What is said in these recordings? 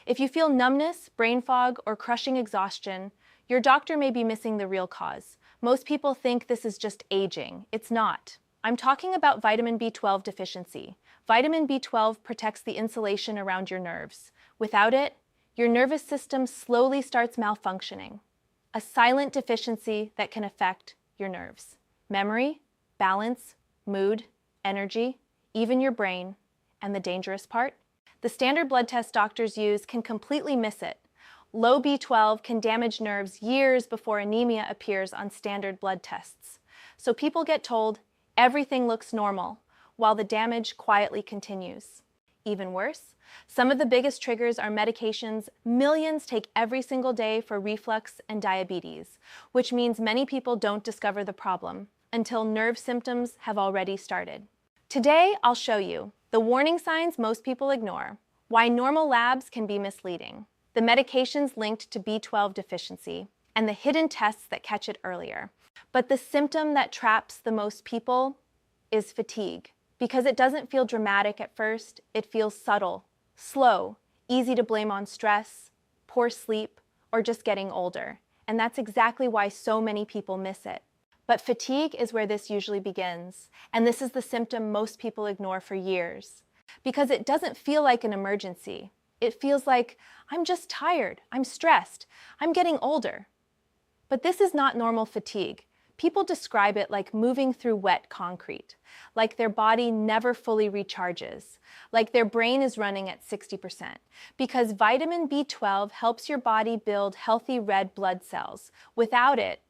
If you feel numbness, brain fog, or crushing exhaustion, your doctor may be missing the real cause. Most people think this is just aging. It's not. I'm talking about vitamin B12 deficiency. Vitamin B12 protects the insulation around your nerves. Without it, your nervous system slowly starts malfunctioning. A silent deficiency that can affect your nerves, memory, balance, mood, energy, even your brain. And the dangerous part? The standard blood test doctors use can completely miss it. Low B12 can damage nerves years before anemia appears on standard blood tests. So people get told everything looks normal, while the damage quietly continues. Even worse, some of the biggest triggers are medications millions take every single day for reflux and diabetes, which means many people don't discover the problem until nerve symptoms have already started. Today, I'll show you the warning signs most people ignore, why normal labs can be misleading, the medications linked to B12 deficiency, and the hidden tests that catch it earlier. But the symptom that traps the most people is fatigue. Because it doesn't feel dramatic at first, it feels subtle, slow, easy to blame on stress, poor sleep, or just getting older. And that's exactly why so many people miss it. But fatigue is where this usually begins, and this is the symptom most people ignore for years. Because it doesn't feel like an emergency. It feels like, I'm just tired, I'm stressed, I'm getting older. But this is not normal fatigue. People describe it like moving through wet concrete, like their body never fully recharges, like their brain is running at 60%, because vitamin B12 helps your body build healthy red blood cells. Without it,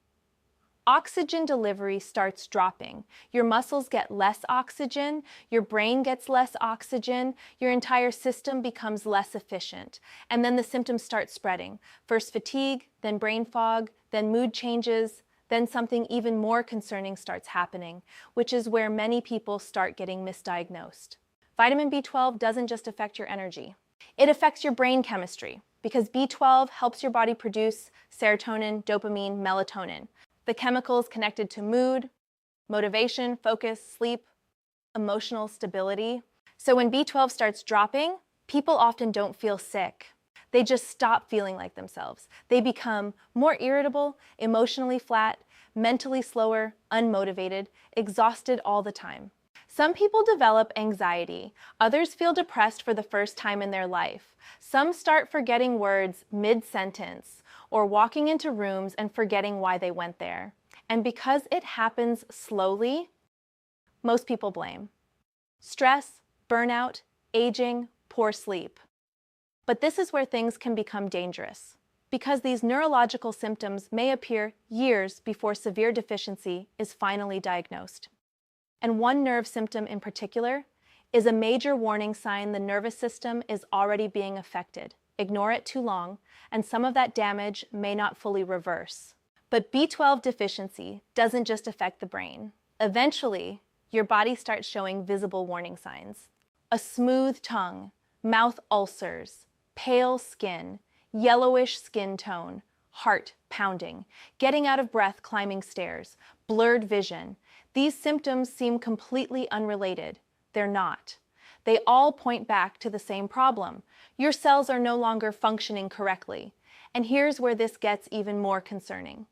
oxygen delivery starts dropping. Your muscles get less oxygen, your brain gets less oxygen, your entire system becomes less efficient. And then the symptoms start spreading. First fatigue, then brain fog, then mood changes, then something even more concerning starts happening, which is where many people start getting misdiagnosed. Vitamin B12 doesn't just affect your energy. It affects your brain chemistry, because B12 helps your body produce serotonin, dopamine, melatonin, the chemicals connected to mood, motivation, focus, sleep, emotional stability. So when B12 starts dropping, people often don't feel sick. They just stop feeling like themselves. They become more irritable, emotionally flat, mentally slower, unmotivated, exhausted all the time. Some people develop anxiety. Others feel depressed for the first time in their life. Some start forgetting words mid-sentence or walking into rooms and forgetting why they went there. And because it happens slowly, most people blame stress, burnout, aging, poor sleep. But this is where things can become dangerous, because these neurological symptoms may appear years before severe deficiency is finally diagnosed. And one nerve symptom in particular is a major warning sign the nervous system is already being affected. Ignore it too long, and some of that damage may not fully reverse. But B12 deficiency doesn't just affect the brain. Eventually, your body starts showing visible warning signs. A smooth tongue, mouth ulcers, pale skin, yellowish skin tone, heart pounding, getting out of breath climbing stairs, blurred vision. These symptoms seem completely unrelated. They're not. They all point back to the same problem. Your cells are no longer functioning correctly. And here's where this gets even more concerning.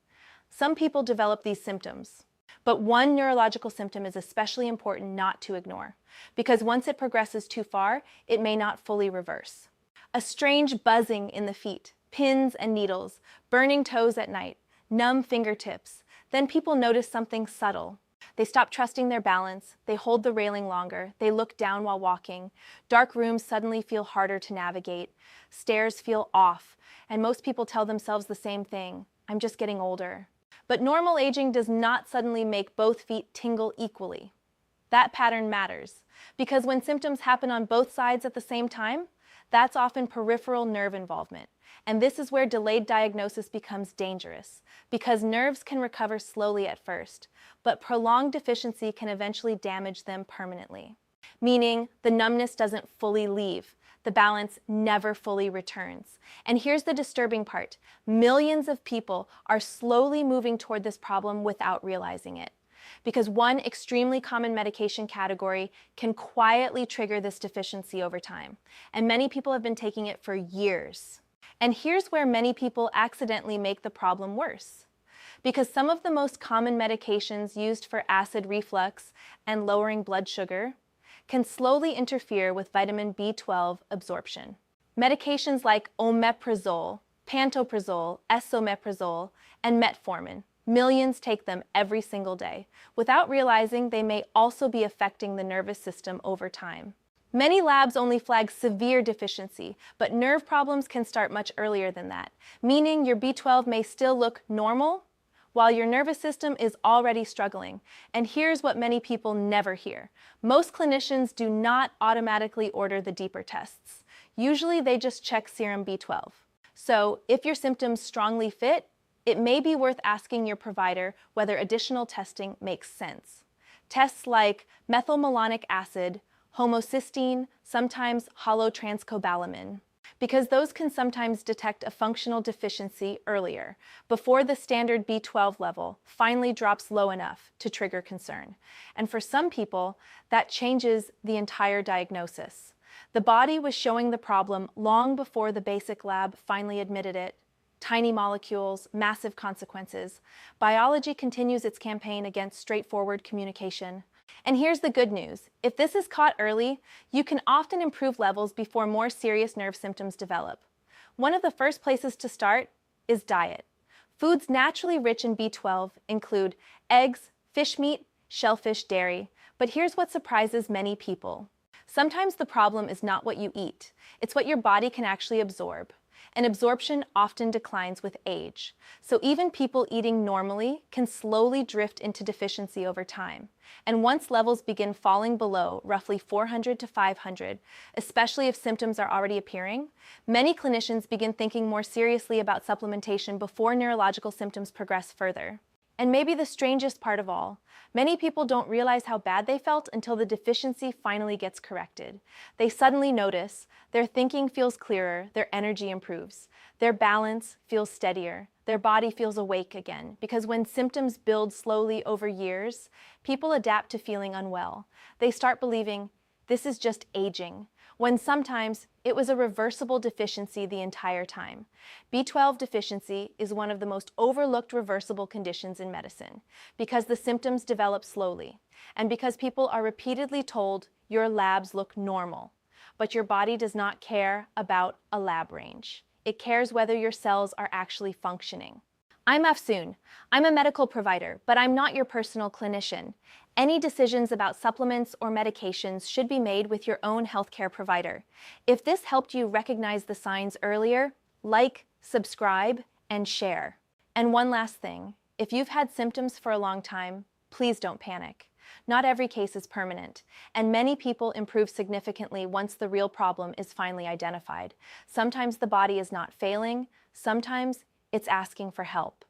Some people develop these symptoms, but one neurological symptom is especially important not to ignore, because once it progresses too far, it may not fully reverse. A strange buzzing in the feet, pins and needles, burning toes at night, numb fingertips. Then people notice something subtle. They stop trusting their balance, they hold the railing longer, they look down while walking. Dark rooms suddenly feel harder to navigate. Stairs feel off, and most people tell themselves the same thing: I'm just getting older. But normal aging does not suddenly make both feet tingle equally. That pattern matters, because when symptoms happen on both sides at the same time, that's often peripheral nerve involvement. And this is where delayed diagnosis becomes dangerous, because nerves can recover slowly at first, but prolonged deficiency can eventually damage them permanently. Meaning, the numbness doesn't fully leave, the balance never fully returns. And here's the disturbing part: millions of people are slowly moving toward this problem without realizing it. because one extremely common medication category can quietly trigger this deficiency over time, and many people have been taking it for years. And here's where many people accidentally make the problem worse. Because some of the most common medications used for acid reflux and lowering blood sugar can slowly interfere with vitamin B12 absorption. Medications like Omeprazole, pantoprazole, esomeprazole, and Metformin. Millions take them every single day, without realizing they may also be affecting the nervous system over time. Many labs only flag severe deficiency, but nerve problems can start much earlier than that, meaning your B12 may still look normal while your nervous system is already struggling. And here's what many people never hear. Most clinicians do not automatically order the deeper tests. Usually they just check serum B12. So if your symptoms strongly fit, it may be worth asking your provider whether additional testing makes sense. Tests like methylmalonic acid, homocysteine, sometimes holotranscobalamin, because those can sometimes detect a functional deficiency earlier, before the standard B12 level finally drops low enough to trigger concern. And for some people, that changes the entire diagnosis. The body was showing the problem long before the basic lab finally admitted it. Tiny molecules, massive consequences. Biology continues its campaign against straightforward communication. And here's the good news. If this is caught early, you can often improve levels before more serious nerve symptoms develop. One of the first places to start is diet. Foods naturally rich in B12 include eggs, fish meat, shellfish, dairy. But here's what surprises many people. Sometimes the problem is not what you eat, it's what your body can actually absorb. And absorption often declines with age. So even people eating normally can slowly drift into deficiency over time. And once levels begin falling below roughly 400 to 500, especially if symptoms are already appearing, many clinicians begin thinking more seriously about supplementation before neurological symptoms progress further. And maybe the strangest part of all, many people don't realize how bad they felt until the deficiency finally gets corrected. They suddenly notice their thinking feels clearer, their energy improves, their balance feels steadier, their body feels awake again. Because when symptoms build slowly over years, people adapt to feeling unwell. They start believing, this is just aging, when sometimes it was a reversible deficiency the entire time. B12 deficiency is one of the most overlooked reversible conditions in medicine because the symptoms develop slowly and because people are repeatedly told your labs look normal, but your body does not care about a lab range. It cares whether your cells are actually functioning. I'm Afsoon. I'm a medical provider, but I'm not your personal clinician. Any decisions about supplements or medications should be made with your own healthcare provider. If this helped you recognize the signs earlier, like, subscribe, and share. And one last thing, if you've had symptoms for a long time, please don't panic. Not every case is permanent, and many people improve significantly once the real problem is finally identified. Sometimes the body is not failing, sometimes it's asking for help.